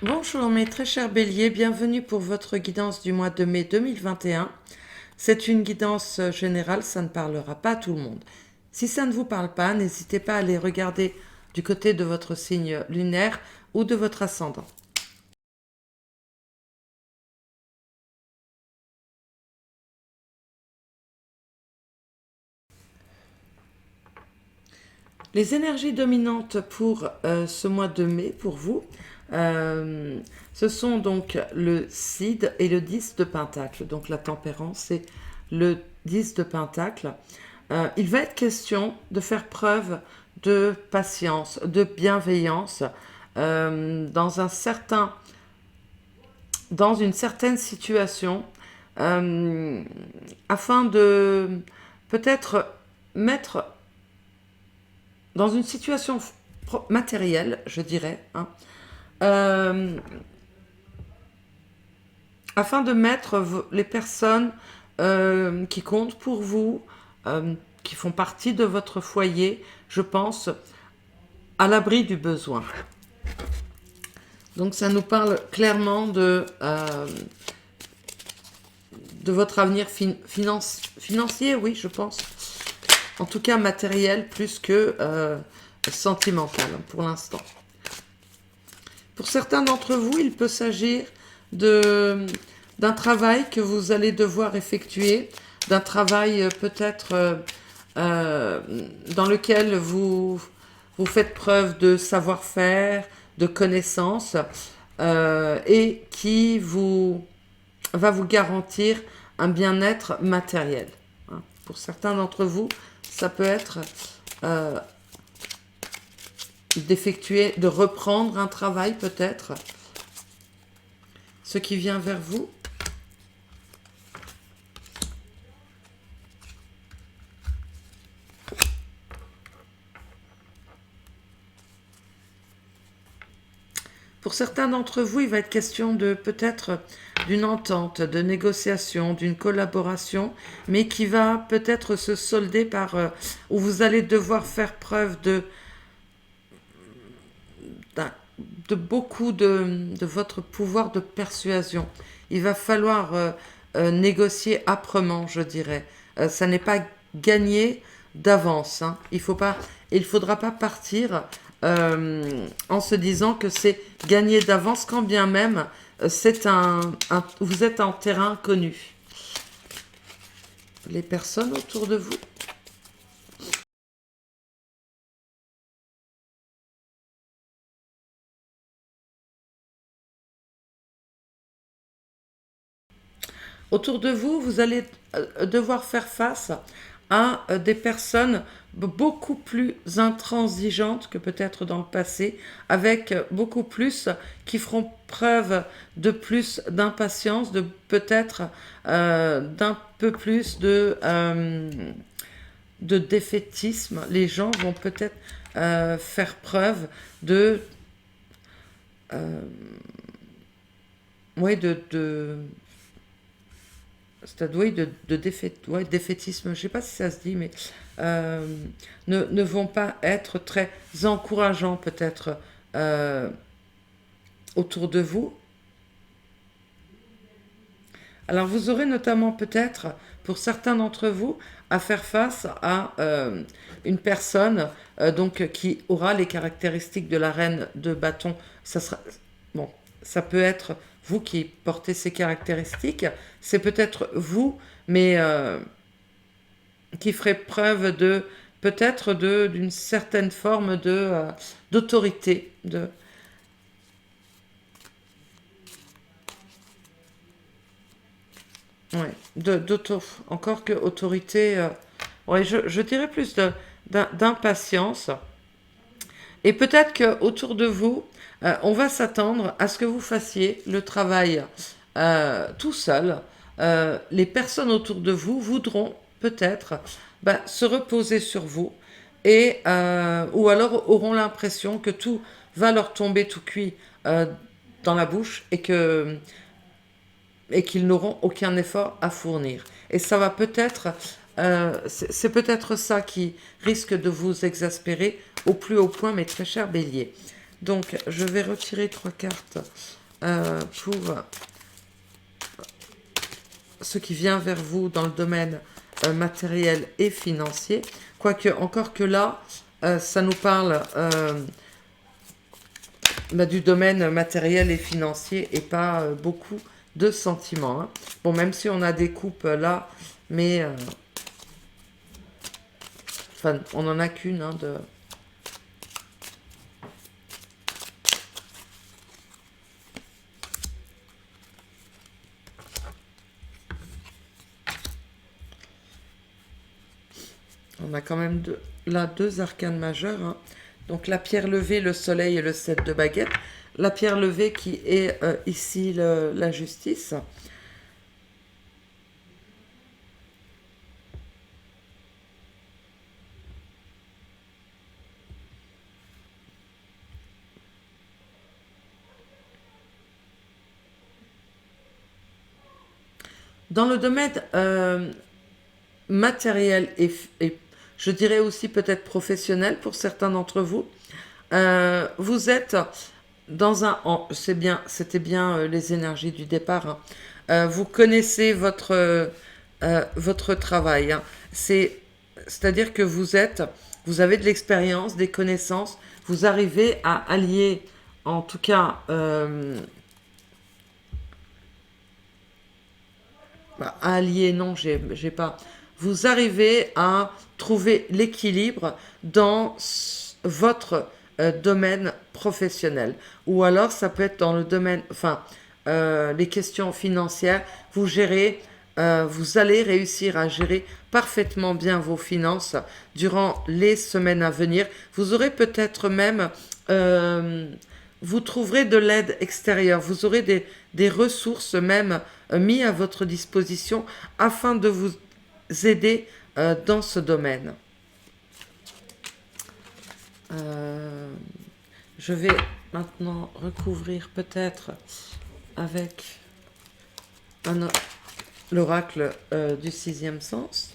Bonjour mes très chers béliers, bienvenue pour votre guidance du mois de mai 2021. C'est une guidance générale, ça ne parlera pas à tout le monde. Si ça ne vous parle pas, n'hésitez pas à aller regarder du côté de votre signe lunaire ou de votre ascendant. Les énergies dominantes pour ce mois de mai, pour vous, ce sont donc le Cid et le 10 de Pentacle. Donc la tempérance et le 10 de Pentacle. Il va être question de faire preuve de patience, de bienveillance dans une certaine situation afin de peut-être mettre dans une situation matérielle, je dirais, hein, euh, afin de mettre les personnes qui comptent pour vous, qui font partie de votre foyer, je pense, à l'abri du besoin. Donc ça nous parle clairement de votre avenir financier, oui, je pense. En tout cas matériel plus que sentimental pour l'instant. Pour certains d'entre vous, il peut s'agir d'un travail que vous allez devoir effectuer, d'un travail peut-être dans lequel vous faites preuve de savoir-faire, de connaissances, et qui va vous garantir un bien-être matériel. Hein. Pour certains d'entre vous, ça peut être d'effectuer, de reprendre un travail peut-être, ce qui vient vers vous. Pour certains d'entre vous, il va être question de peut-être d'une entente, de négociation, d'une collaboration, mais qui va peut-être se solder par où vous allez devoir faire preuve de beaucoup de votre pouvoir de persuasion. Il va falloir négocier âprement, je dirais. Ça n'est pas gagné d'avance. Hein. Il faudra pas partir en se disant que c'est gagné d'avance, quand bien même vous êtes en terrain connu. Les personnes autour de vous. Autour de vous, vous allez devoir faire face à des personnes beaucoup plus intransigeantes que peut-être dans le passé, avec beaucoup plus qui feront preuve de plus d'impatience, de peut-être d'un peu plus de défaitisme. Les gens vont peut-être faire preuve de, ouais, c'est-à-dire oui, défaitisme, je ne sais pas si ça se dit, mais euh, ne vont pas être très encourageants peut-être autour de vous. Alors vous aurez notamment peut-être, pour certains d'entre vous, à faire face à une personne donc qui aura les caractéristiques de la reine de bâton. Bon, ça peut être vous qui portez ces caractéristiques, c'est peut-être vous, mais qui ferez preuve de peut-être d'une certaine forme d'autorité, ouais, encore que autorité, ouais, je dirais plus d'impatience. Et peut-être qu'autour de vous, on va s'attendre à ce que vous fassiez le travail tout seul. Les personnes autour de vous voudront peut-être se reposer sur vous ou alors auront l'impression que tout va leur tomber tout cuit dans la bouche et qu'ils n'auront aucun effort à fournir. Et ça va peut-être, c'est peut-être ça qui risque de vous exaspérer au plus haut point, mes très chers béliers. Donc, je vais retirer 3 cartes pour ce qui vient vers vous dans le domaine matériel et financier. Quoique, encore que là, ça nous parle du domaine matériel et financier et pas beaucoup de sentiments. Hein. Bon, même si on a des coupes là, mais enfin, on n'en a qu'une hein, de... On a quand même là 2 arcanes majeures. Hein. Donc la pierre levée, le soleil et le 7 de baguette. La pierre levée qui est ici la justice. Dans le domaine matériel et je dirais aussi peut-être professionnel pour certains d'entre vous, vous êtes dans un... c'est bien, c'était bien les énergies du départ. Hein. Vous connaissez votre travail. Hein. C'est-à-dire que vous avez de l'expérience, des connaissances, vous arrivez à allier, en tout cas, allier, non, j'ai pas. Vous arrivez à trouver l'équilibre dans votre domaine professionnel. Ou alors, ça peut être dans le domaine, enfin, les questions financières. Vous gérez, vous allez réussir à gérer parfaitement bien vos finances durant les semaines à venir. Vous aurez peut-être même vous trouverez de l'aide extérieure, vous aurez des ressources même mises à votre disposition afin de vous aider dans ce domaine. Je vais maintenant recouvrir peut-être avec l'oracle du 6e sens.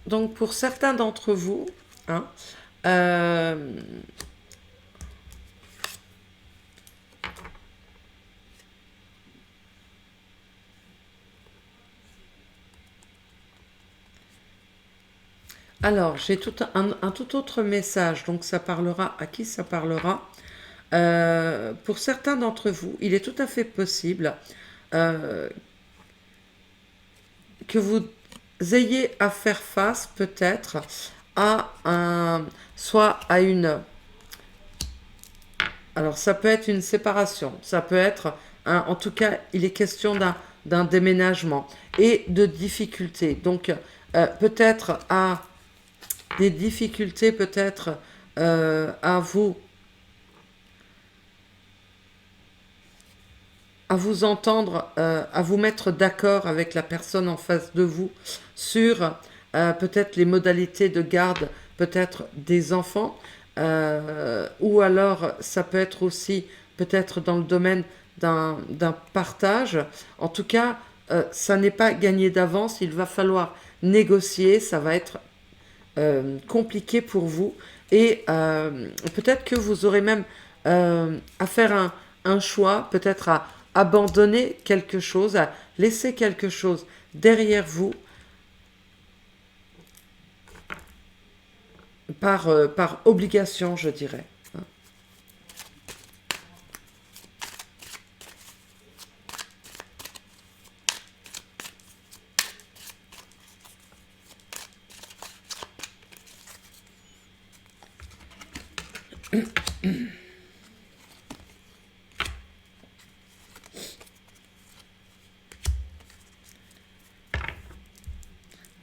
Donc pour certains d'entre vous, hein, alors j'ai un tout autre message, donc ça parlera à qui ça parlera. Pour certains d'entre vous, il est tout à fait possible que vous ayez à faire face peut-être soit à une... Alors ça peut être une séparation, ça peut être, en tout cas, il est question d'un déménagement et de difficultés. Donc peut-être à des difficultés, peut-être à vous entendre, à vous mettre d'accord avec la personne en face de vous sur peut-être les modalités de garde, peut-être des enfants, ou alors ça peut être aussi peut-être dans le domaine d'un partage. En tout cas, ça n'est pas gagné d'avance, il va falloir négocier, ça va être compliqué pour vous et peut-être que vous aurez même à faire un choix, peut-être à abandonner quelque chose, à laisser quelque chose derrière vous par obligation, je dirais.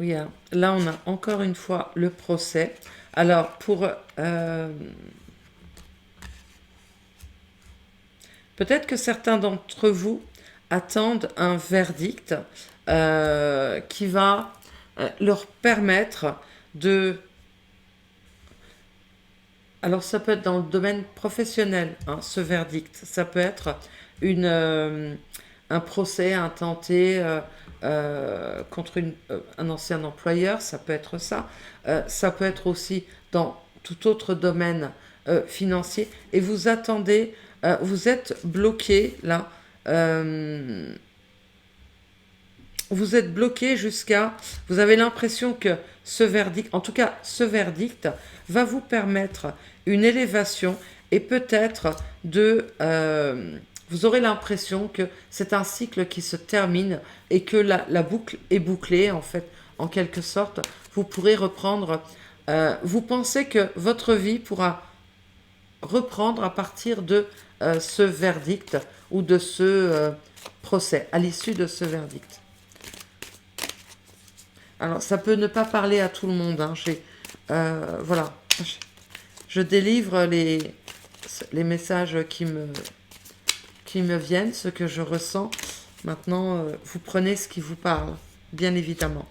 Oui, hein. Là, on a encore une fois le procès. Alors, peut-être que certains d'entre vous attendent un verdict qui va leur permettre de... Alors, ça peut être dans le domaine professionnel, hein, ce verdict. Ça peut être un procès intenté contre un ancien employeur, ça peut être ça. Ça peut être aussi dans tout autre domaine financier. Et vous attendez, vous êtes bloqué là. euh, vous êtes bloqué jusqu'à... Vous avez l'impression que ce verdict, en tout cas ce verdict, va vous permettre une élévation et peut-être vous aurez l'impression que c'est un cycle qui se termine et que la boucle est bouclée, en fait, en quelque sorte. Vous pourrez reprendre... vous pensez que votre vie pourra reprendre à partir de ce verdict ou de ce procès, à l'issue de ce verdict. Alors, ça peut ne pas parler à tout le monde. Hein. Voilà. Je délivre les messages qui me viennent, ce que je ressens. Maintenant, vous prenez ce qui vous parle, bien évidemment.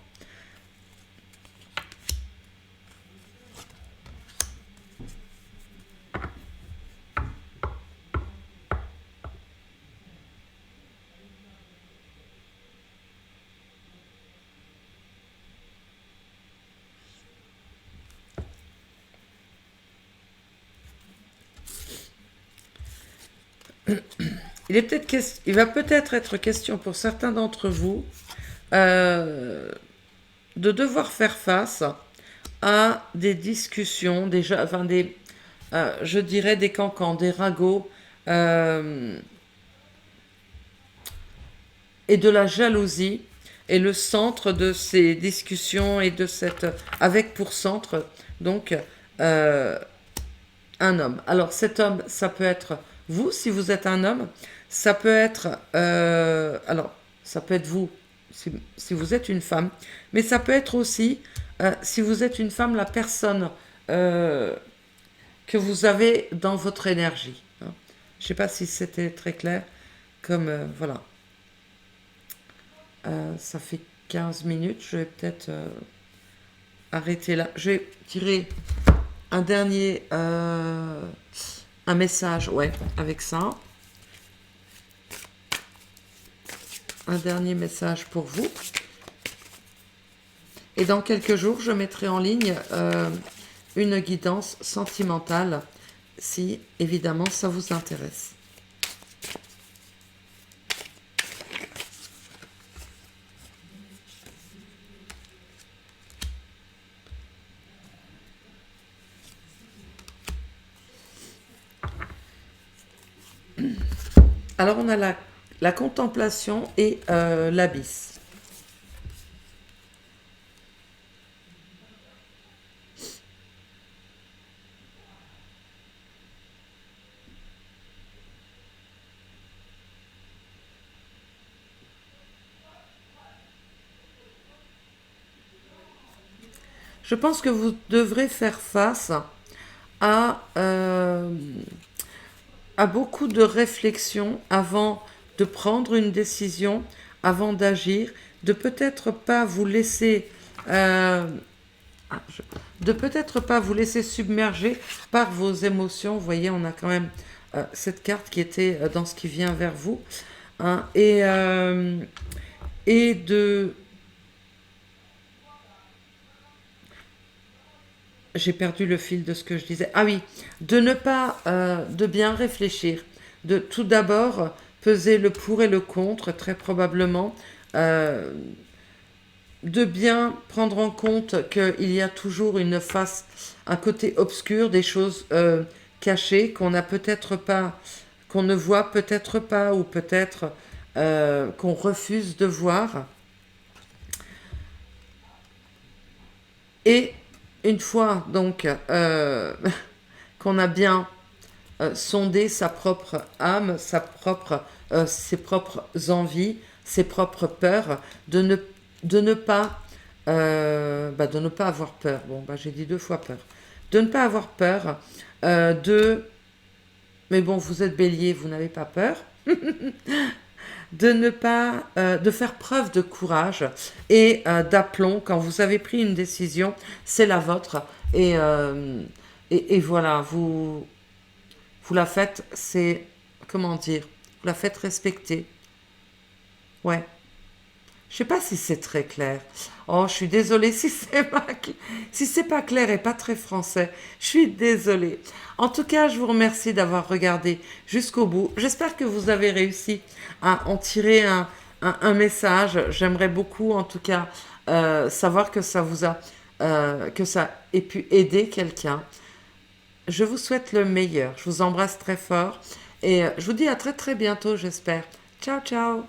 Il va peut-être être question pour certains d'entre vous euh, de devoir faire face à des discussions, je dirais des cancans, des ragots euh, et de la jalousie. Et le centre de ces discussions et avec pour centre donc euh, un homme. Alors cet homme, ça peut être vous si vous êtes un homme, ça peut être ça peut être vous si vous êtes une femme, mais ça peut être aussi si vous êtes une femme, la personne euh, que vous avez dans votre énergie. Hein. Je ne sais pas si c'était très clair, comme voilà. Ça fait 15 minutes, je vais peut-être arrêter là. Je vais tirer un dernier un message, ouais, avec ça. Un dernier message pour vous. Et dans quelques jours, je mettrai en ligne une guidance sentimentale, si évidemment ça vous intéresse. Alors on a la contemplation et l'abysse. Je pense que vous devrez faire face à, à beaucoup de réflexions avant de prendre une décision, avant d'agir, de peut-être pas vous laisser de peut-être pas vous laisser submerger par vos émotions. Vous voyez, on a quand même cette carte qui était dans ce qui vient vers vous. Hein, et de... J'ai perdu le fil de ce que je disais. Ah oui, de ne pas... de bien réfléchir. De tout d'abord peser le pour et le contre, très probablement. De bien prendre en compte qu'il y a toujours une face, un côté obscur, des choses cachées qu'on n'a peut-être pas, qu'on ne voit peut-être pas, ou peut-être qu'on refuse de voir. Et une fois donc qu'on a bien sondé sa propre âme, ses propres envies, ses propres peurs, de ne pas Bah, de ne pas avoir peur. Bon, bah, j'ai dit 2 fois peur. De ne pas avoir peur. De... Mais bon, vous êtes bélier, vous n'avez pas peur. De ne pas... de faire preuve de courage et d'aplomb quand vous avez pris une décision, c'est la vôtre. Et voilà, vous la faites, c'est... Comment dire? Vous la faites respecter. Ouais. Je sais pas si c'est très clair. Oh, je suis désolée si c'est pas, si c'est pas clair et pas très français. Je suis désolée. En tout cas, je vous remercie d'avoir regardé jusqu'au bout. J'espère que vous avez réussi à en tirer un message. J'aimerais beaucoup, en tout cas, savoir que ça vous a, que ça ait pu aider quelqu'un. Je vous souhaite le meilleur. Je vous embrasse très fort et je vous dis à très très bientôt, j'espère. Ciao, ciao.